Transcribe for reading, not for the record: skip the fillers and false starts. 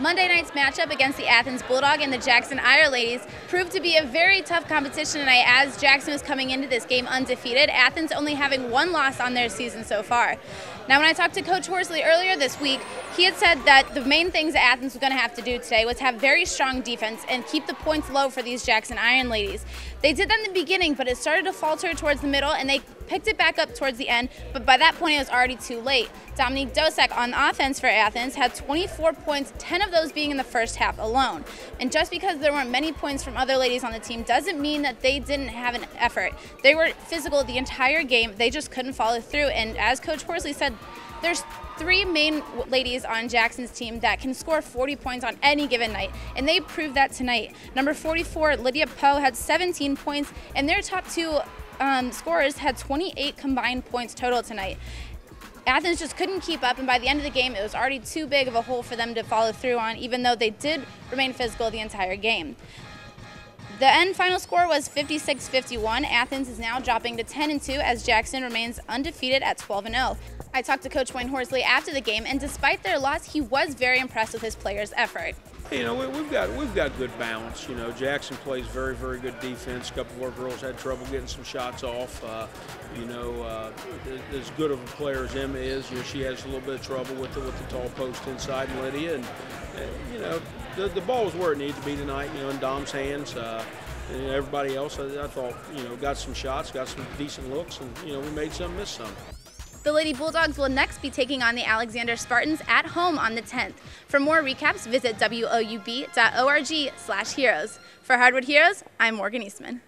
Monday night's matchup against the Athens Bulldog and the Jackson Ironladies proved to be a very tough competition tonight, as Jackson was coming into this game undefeated, Athens only having one loss on their season so far. Now, when I talked to Coach Horsley earlier this week, he had said that the main things that Athens was going to have to do today was have very strong defense and keep the points low for these Jackson Ironladies. They did that in the beginning, but it started to falter towards the middle, and they picked it back up towards the end, but by that point it was already too late. Dominique Dosek on offense for Athens had 24 points, 10 of those being in the first half alone. And just because there weren't many points from other ladies on the team doesn't mean that they didn't have an effort. They were physical the entire game, they just couldn't follow through, and as Coach Horsley said, there's three main ladies on Jackson's team that can score 40 points on any given night, and they proved that tonight. Number 44, Lydia Poe, had 17 points, and their top two scorers had 28 combined points total tonight. Athens just couldn't keep up, and by the end of the game, it was already too big of a hole for them to follow through on, even though they did remain physical the entire game. The end final score was 56-51. Athens is now dropping to 10-2 as Jackson remains undefeated at 12-0. I talked to Coach Wayne Horsley after the game, and despite their loss, he was very impressed with his players' effort. You know, we've got good balance. You know, Jackson plays very, very good defense. A couple of our girls had trouble getting some shots off. As good of a player as Emma is, you know, she has a little bit of trouble with the tall post inside, and Lydia. And you know, the ball was where it needed to be tonight. You know, in Dom's hands. And everybody else, I thought, you know, got some shots, got some decent looks, and you know, we made some, missed some. The Lady Bulldogs will next be taking on the Alexander Spartans at home on the 10th. For more recaps, visit woub.org/heroes. For Hardwood Heroes, I'm Morgan Eastman.